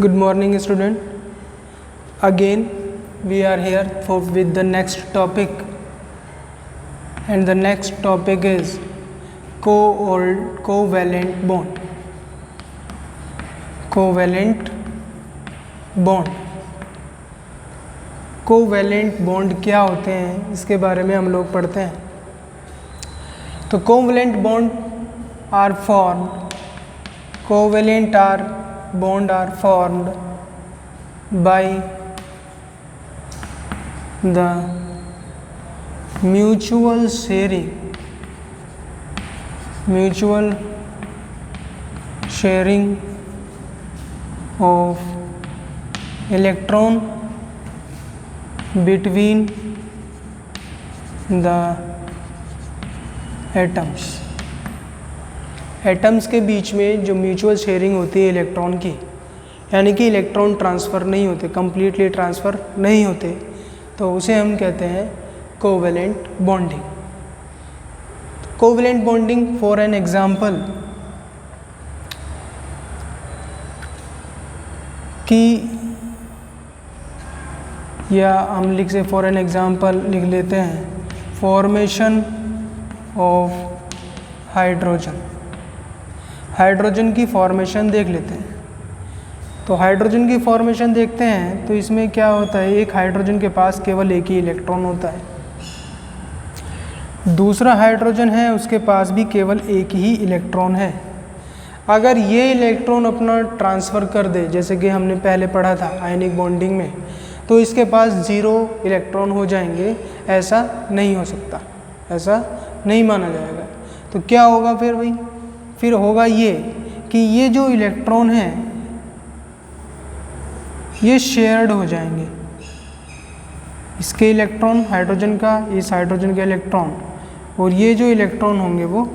Good morning, student. Again, we are here with the next topic, and the next topic is covalent bond. Covalent bond. Covalent bond क्या होते हैं इसके बारे में हम लोग पढ़ते हैं. तो कोवैलेंट बॉन्ड आर फॉर्म्ड. कोवैलेंट bond are formed by the mutual sharing of electron between the atoms. Atoms के बीच में जो म्यूचुअल शेयरिंग होती है इलेक्ट्रॉन की, यानी कि इलेक्ट्रॉन ट्रांसफ़र नहीं होते, कम्प्लीटली ट्रांसफ़र नहीं होते, तो उसे हम कहते हैं covalent bonding. Covalent bonding for an example कि, या हम लिख से फॉर एन एग्जांपल लिख लेते हैं फॉर्मेशन ऑफ हाइड्रोजन. हाइड्रोजन की फॉर्मेशन देख लेते हैं. तो हाइड्रोजन की फॉर्मेशन देखते हैं तो इसमें क्या होता है, एक हाइड्रोजन के पास केवल एक ही इलेक्ट्रॉन होता है. दूसरा हाइड्रोजन है उसके पास भी केवल एक ही इलेक्ट्रॉन है. अगर ये इलेक्ट्रॉन अपना ट्रांसफ़र कर दे, जैसे कि हमने पहले पढ़ा था आयनिक बॉन्डिंग में, तो इसके पास 0 इलेक्ट्रॉन हो जाएंगे. ऐसा नहीं हो सकता, ऐसा नहीं माना जाएगा. तो क्या होगा फिर भाई, फिर होगा ये कि ये जो इलेक्ट्रॉन हैं ये शेयर्ड हो जाएंगे. इसके इलेक्ट्रॉन हाइड्रोजन का, इस हाइड्रोजन के इलेक्ट्रॉन, और ये जो इलेक्ट्रॉन होंगे वो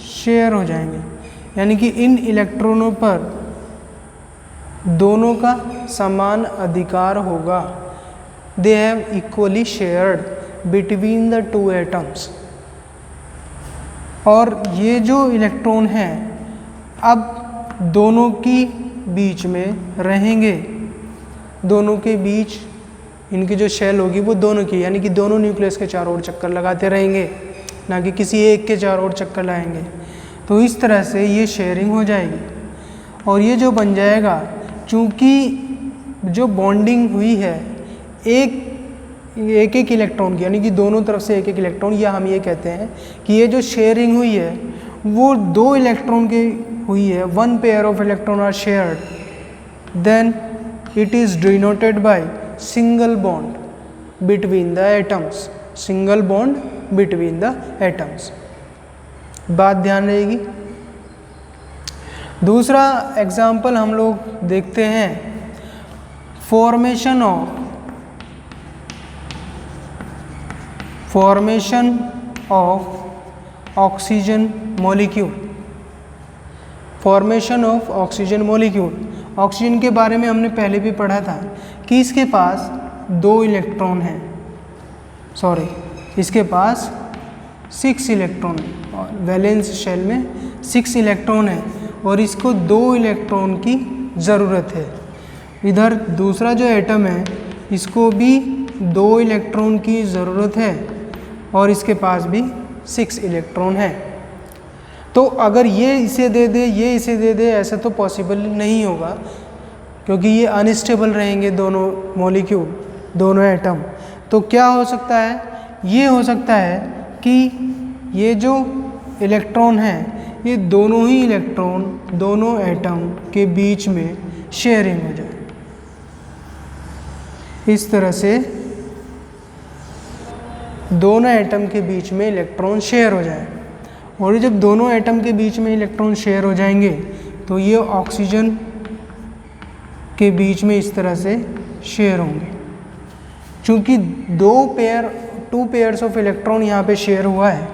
शेयर हो जाएंगे. यानी कि इन इलेक्ट्रॉनों पर दोनों का समान अधिकार होगा. They have equally shared between the two atoms. और ये जो इलेक्ट्रॉन हैं अब दोनों की बीच में रहेंगे. दोनों के बीच इनकी जो शेल होगी वो दोनों की, यानी कि दोनों न्यूक्लियस के चारों ओर चक्कर लगाते रहेंगे, ना कि किसी एक के चारों ओर चक्कर लगाएंगे. तो इस तरह से ये शेयरिंग हो जाएगी. और ये जो बन जाएगा, चूँकि जो बॉन्डिंग हुई है एक एक इलेक्ट्रॉन की, यानी कि दोनों तरफ से एक एक इलेक्ट्रॉन, या हम ये कहते हैं कि ये जो शेयरिंग हुई है वो 2 इलेक्ट्रॉन की हुई है. 1 pair of electron are shared, then it is denoted by single bond between the atoms. Single bond between the atoms. बात ध्यान रहेगी. दूसरा एग्जाम्पल हम लोग देखते हैं formation of oxygen molecule. Formation of oxygen molecule. Oxygen के बारे में हमने पहले भी पढ़ा था कि इसके पास 2 इलेक्ट्रॉन हैं, इसके पास 6 इलेक्ट्रॉन है. वैलेंस शेल में 6 इलेक्ट्रॉन है और इसको 2 इलेक्ट्रॉन की ज़रूरत है. इधर दूसरा जो एटम है इसको भी 2 इलेक्ट्रॉन की ज़रूरत है और इसके पास भी 6 इलेक्ट्रॉन है. तो अगर ये इसे दे दे, ये इसे दे दे, ऐसा तो पॉसिबल नहीं होगा, क्योंकि ये अनस्टेबल रहेंगे दोनों मॉलिक्यूल, दोनों एटम. तो क्या हो सकता है, ये हो सकता है कि ये जो इलेक्ट्रॉन हैं ये दोनों ही इलेक्ट्रॉन दोनों एटम के बीच में शेयरिंग हो जाए. इस तरह से दोनों एटम के बीच में इलेक्ट्रॉन शेयर हो जाए. और जब दोनों एटम के बीच में इलेक्ट्रॉन शेयर हो जाएंगे तो ये ऑक्सीजन के बीच में इस तरह से शेयर होंगे. चूँकि 2 पेयर्स ऑफ इलेक्ट्रॉन यहाँ पे शेयर हुआ है,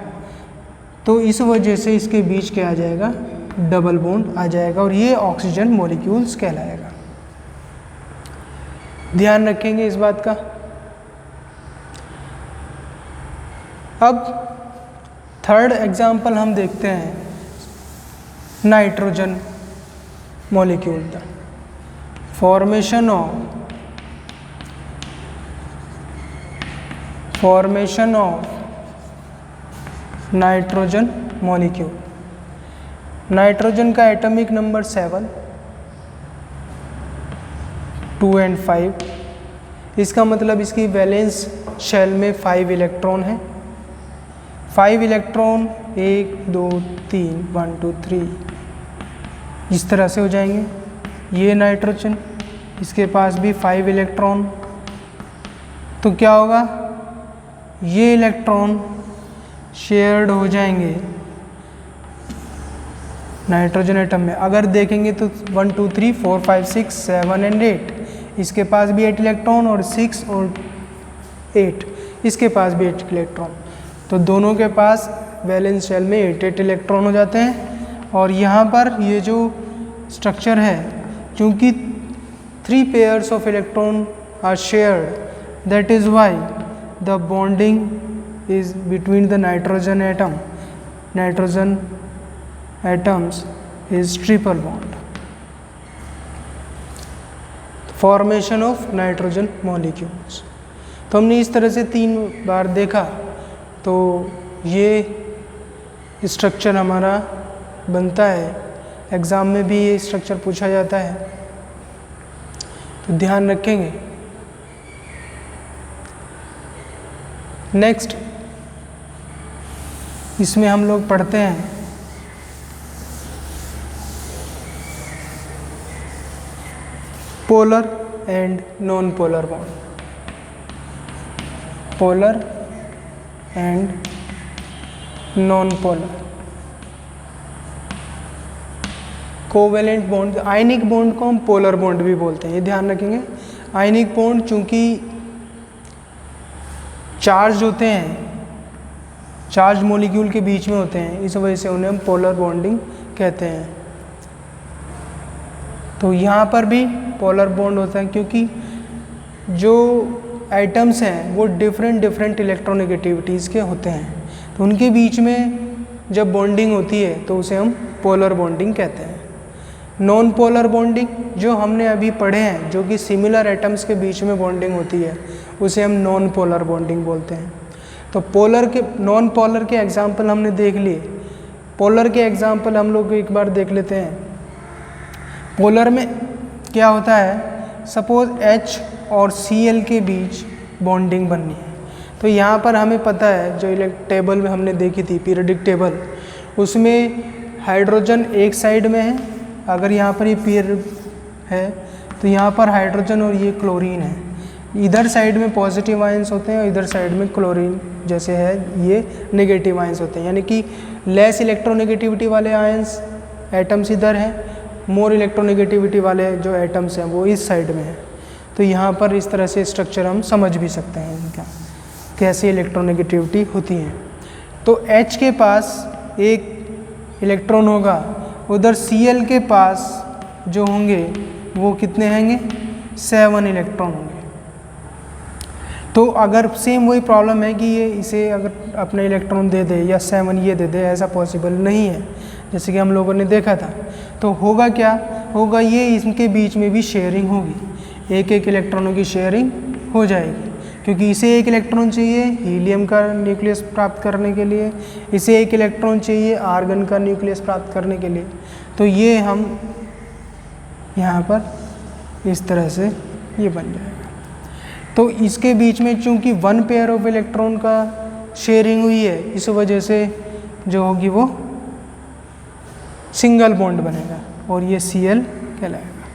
तो इस वजह से इसके बीच क्या आ जाएगा, डबल बॉन्ड आ जाएगा और ये ऑक्सीजन मॉलिक्यूल्स कहलाएगा. ध्यान रखेंगे इस बात का. अब थर्ड एग्जाम्पल हम देखते हैं नाइट्रोजन मॉलिक्यूल का. Formation of nitrogen molecule. Nitrogen का एटॉमिक नंबर 7, 2 और 5। इसका मतलब इसकी वैलेंस शेल में 5 इलेक्ट्रॉन है। 5 इलेक्ट्रॉन 1 2 3 1 2 3 इस तरह से हो जाएंगे। ये नाइट्रोजन, इसके पास भी 5 इलेक्ट्रॉन। तो क्या होगा, ये इलेक्ट्रॉन शेयर्ड हो जाएंगे नाइट्रोजन एटम में। अगर देखेंगे तो 1 2 3 4 5 6 7 और 8, इसके पास भी 8 इलेक्ट्रॉन, और 6 और 8 इसके पास भी 8 इलेक्ट्रॉन। तो दोनों के पास वैलेंस शेल में 8 इलेक्ट्रॉन हो जाते हैं। और यहाँ पर ये जो स्ट्रक्चर है, क्योंकि 3 pairs of electron are shared, that is why the bonding is between the nitrogen atoms is triple bond. Formation of nitrogen molecules। तो हमने इस तरह से 3 बार देखा। तो ये स्ट्रक्चर हमारा बनता है, एग्ज़ाम में भी ये स्ट्रक्चर पूछा जाता है, तो ध्यान रखेंगे। नेक्स्ट इसमें हम लोग पढ़ते हैं polar and non polar bond. Polar and non polar covalent bond. Ionic bond को हम पोलर बॉन्ड भी बोलते हैं, ये ध्यान रखेंगे। आयनिक बॉन्ड चूंकि चार्ज होते हैं, चार्ज मॉलिक्यूल के बीच में होते हैं, इस वजह से उन्हें हम पोलर बॉन्डिंग कहते हैं। तो यहाँ पर भी पोलर बॉन्ड होता है, क्योंकि जो एटम्स हैं वो डिफरेंट इलेक्ट्रोनेगेटिविटीज़ के होते हैं। तो उनके बीच में जब बॉन्डिंग होती है तो उसे हम पोलर बॉन्डिंग कहते हैं। नॉन पोलर बॉन्डिंग जो हमने अभी पढ़े हैं, जो कि सिमिलर एटम्स के बीच में बॉन्डिंग होती है, उसे हम नॉन पोलर बॉन्डिंग बोलते हैं। तो नॉन पोलर के एग्जाम्पल हमने देख लिए। पोलर के एग्जाम्पल हम लोग एक बार देख लेते हैं। पोलर में क्या होता है, सपोज H और Cl के बीच बॉन्डिंग बननी है। तो यहाँ पर हमें पता है, जो टेबल में हमने देखी थी पीरियडिक टेबल, उसमें हाइड्रोजन एक साइड में है। अगर यहाँ पर ये पेयर है तो यहाँ पर हाइड्रोजन और ये क्लोरीन है। इधर साइड में पॉजिटिव आयंस होते हैं और इधर साइड में क्लोरीन जैसे है ये नेगेटिव आयंस होते हैं। यानी कि लेस इलेक्ट्रोनेगेटिविटी वाले आयंस एटम्स इधर हैं, मोर इलेक्ट्रोनेगेटिविटी वाले जो एटम्स हैं वो इस साइड में हैं। तो यहाँ पर इस तरह से स्ट्रक्चर हम समझ भी सकते हैं इनका, कैसे इलेक्ट्रोनेगेटिविटी होती है। तो H के पास एक इलेक्ट्रॉन होगा, उधर Cl के पास जो होंगे वो कितने होंगे, 7 इलेक्ट्रॉन होंगे। तो अगर सेम वही प्रॉब्लम है कि ये इसे अगर अपने इलेक्ट्रॉन दे दे या 7 ये दे दे, ऐसा पॉसिबल नहीं है, जैसे कि हम लोगों ने देखा था। तो होगा क्या, होगा ये इनके बीच में भी शेयरिंग होगी, एक इलेक्ट्रॉनों की शेयरिंग हो जाएगी, क्योंकि इसे एक इलेक्ट्रॉन चाहिए हीलियम का न्यूक्लियस प्राप्त करने के लिए, इसे एक इलेक्ट्रॉन चाहिए आर्गन का न्यूक्लियस प्राप्त करने के लिए। तो ये हम यहाँ पर इस तरह से ये बन जाएगा। तो इसके बीच में चूंकि 1 पेयर ऑफ इलेक्ट्रॉन का शेयरिंग हुई है, इस वजह से जो होगी वो सिंगल बॉन्ड बनेगा और ये Cl कहलाएगा।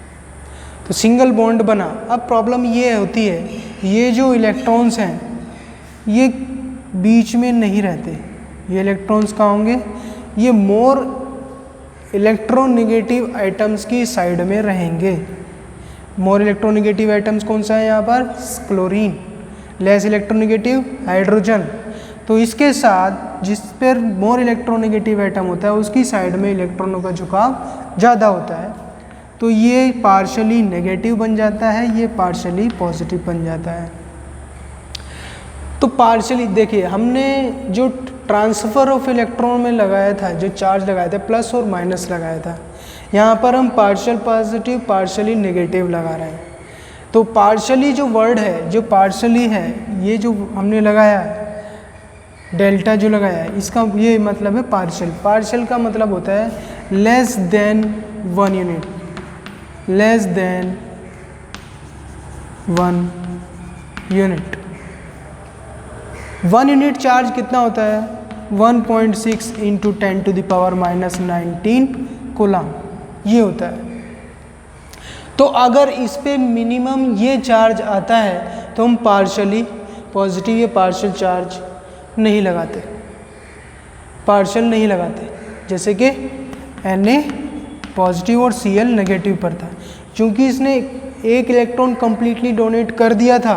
तो सिंगल बॉन्ड बना। अब प्रॉब्लम ये होती है, ये जो इलेक्ट्रॉन्स हैं ये बीच में नहीं रहते। ये इलेक्ट्रॉन्स कहाँ होंगे, ये मोर इलेक्ट्रोनेगेटिव आइटम्स की साइड में रहेंगे। मोर इलेक्ट्रोनेगेटिव आइटम्स कौन सा है यहाँ पर, क्लोरीन। Less electronegative hydrogen. तो इसके साथ जिस पर मोर इलेक्ट्रोनेगेटिव आइटम होता है उसकी साइड में इलेक्ट्रॉनों का झुकाव ज़्यादा होता है। तो ये पार्शली नेगेटिव बन जाता है, ये पार्शली पॉजिटिव बन जाता है। तो पार्शली देखिए, हमने जो ट्रांसफ़र ऑफ इलेक्ट्रॉन में लगाया था, जो चार्ज लगाया था, प्लस और माइनस लगाया था, यहाँ पर हम पार्शियल पॉजिटिव पार्शियली नेगेटिव लगा रहे हैं। तो पार्शियली जो वर्ड है, जो पार्शियली है, ये जो हमने लगाया डेल्टा जो लगाया है, इसका ये मतलब है पार्शियल। पार्शियल का मतलब होता है less than 1 unit, less than 1 unit. 1 unit charge कितना होता है? 1.6 इंटू 10⁻⁻19 कूलम, ये होता है। तो अगर इस पे मिनिमम ये चार्ज आता है तो हम पार्शियली पॉजिटिव या पार्शियल चार्ज नहीं लगाते, पार्शियल नहीं लगाते। जैसे कि Na पॉजिटिव और Cl नेगेटिव पर था, क्योंकि इसने एक इलेक्ट्रॉन कंप्लीटली डोनेट कर दिया था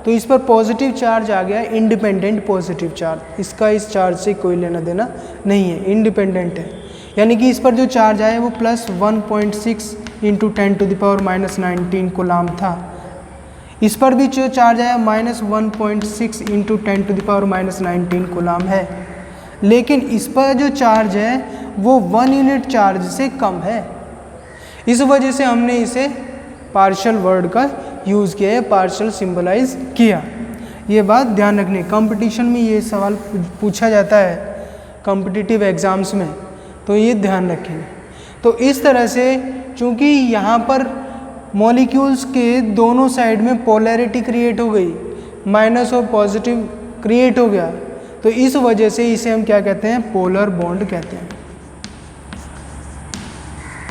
तो इस पर पॉजिटिव चार्ज आ गया, इंडिपेंडेंट पॉजिटिव चार्ज। इसका इस चार्ज से कोई लेना देना नहीं है, इंडिपेंडेंट है। यानी कि इस पर जो चार्ज आया वो प्लस 1.6 इंटू 10⁻⁻19 कूलम था। इस पर भी जो चार्ज आया माइनस 1.6 इंटू 10⁻⁻19 कूलम है। लेकिन इस पर जो चार्ज है वो 1 यूनिट चार्ज से कम है। इस वजह से हमने इसे पार्शियल वर्ड का यूज़ किया है, पार्शियल सिंबलाइज किया। ये बात ध्यान रखनी, कंपटीशन में ये सवाल पूछा जाता है कॉम्पिटिटिव एग्ज़ाम्स में, तो ये ध्यान रखेंगे। तो इस तरह से चूँकि यहाँ पर मॉलिक्यूल्स के दोनों साइड में पोलैरिटी क्रिएट हो गई, माइनस और पॉजिटिव क्रिएट हो गया, तो इस वजह से इसे हम क्या कहते हैं? पोलर बॉन्ड कहते हैं,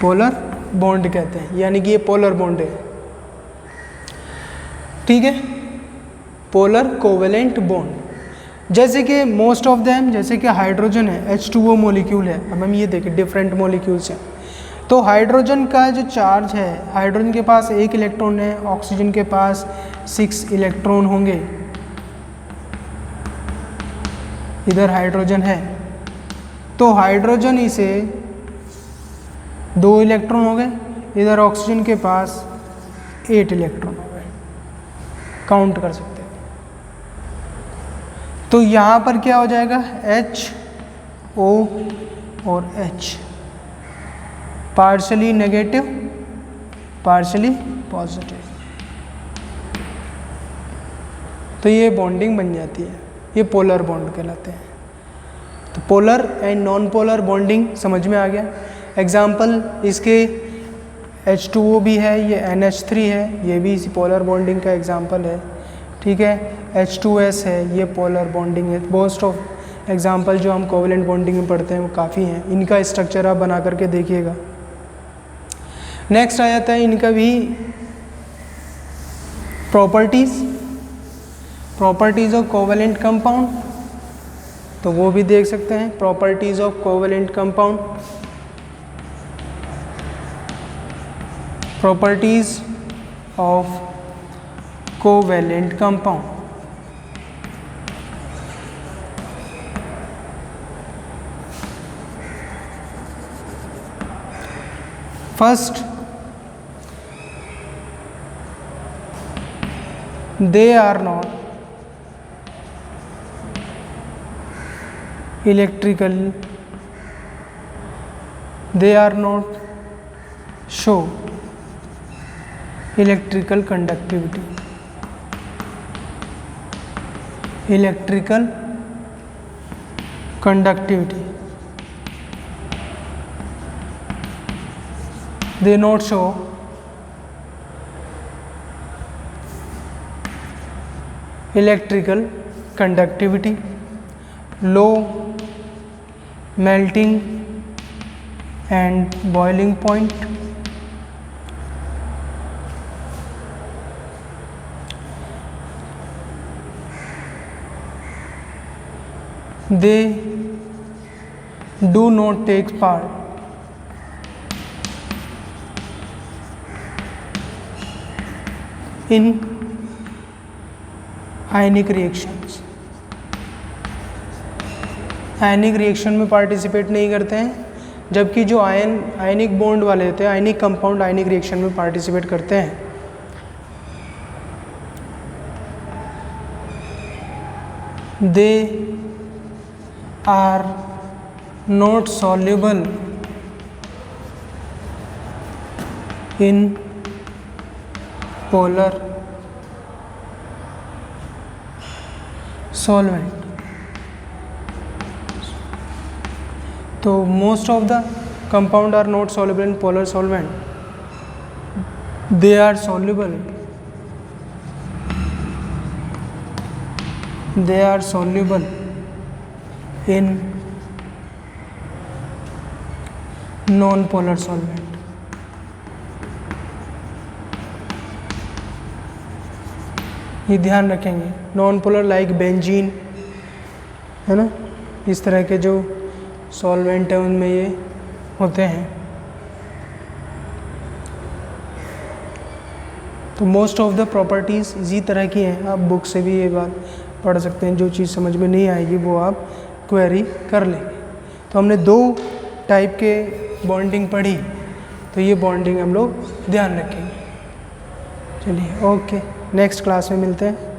पोलर बॉन्ड कहते हैं। यानी कि ये पोलर बॉन्ड है, ठीक है, पोलर कोवेलेंट बॉन्ड। जैसे कि मोस्ट ऑफ देम, जैसे कि हाइड्रोजन है, H2O मॉलिक्यूल है। अब हम ये देखें डिफरेंट मॉलिक्यूल्स हैं। तो हाइड्रोजन का जो चार्ज है, हाइड्रोजन के पास 1 इलेक्ट्रॉन है, ऑक्सीजन के पास 6 इलेक्ट्रॉन होंगे। इधर हाइड्रोजन है तो हाइड्रोजन इसे 2 इलेक्ट्रॉन हो गए, इधर ऑक्सीजन के पास 8 इलेक्ट्रॉन हो गए, काउंट कर सकते हैं। तो यहाँ पर क्या हो जाएगा? HO और H, partially negative partially positive, तो ये बॉन्डिंग बन जाती है, ये पोलर बॉन्ड कहलाते हैं। तो polar and non polar bonding समझ में आ गया। एग्जाम्पल इसके H2O भी है, ये NH3 है, ये भी इसी पोलर बॉन्डिंग का एग्जाम्पल है, ठीक है। H2S है, ये पोलर बॉन्डिंग है। मोस्ट ऑफ एग्जाम्पल जो हम कोवेलेंट बॉन्डिंग में पढ़ते हैं वो काफ़ी हैं, इनका स्ट्रक्चर आप बना करके देखिएगा। नेक्स्ट आ जाता है इनका भी प्रॉपर्टीज़ ऑफ कोवेलेंट कंपाउंड, तो वो भी देख सकते हैं। Properties of covalent compound, properties of covalent compound. First, they are not electrical, they are not show electrical conductivity, electrical conductivity, they not show electrical conductivity, low melting and boiling point, they do not take part in ionic reactions, ionic reaction में participate नहीं करते हैं, जबकि जो ionic bond वाले होते हैं, ionic compound ionic reaction में पार्टिसिपेट करते हैं। They are not soluble in polar solvent. तो most of the compound are not soluble in polar solvent. They are soluble. They are soluble in non-polar solvent. ये ध्यान रखेंगे. Non polar like benzene है ना, इस तरह के जो सॉल्वेंट है उनमें ये होते हैं. तो मोस्ट ऑफ द प्रॉपर्टीज़ इसी तरह की हैं. आप बुक से भी ये बात पढ़ सकते हैं. जो चीज़ समझ में नहीं आएगी वो आप क्वेरी कर लेंगे. तो हमने 2 टाइप के बॉन्डिंग पढ़ी, तो ये बॉन्डिंग हम लोग ध्यान रखेंगे. चलिए ओके, नेक्स्ट क्लास में मिलते हैं.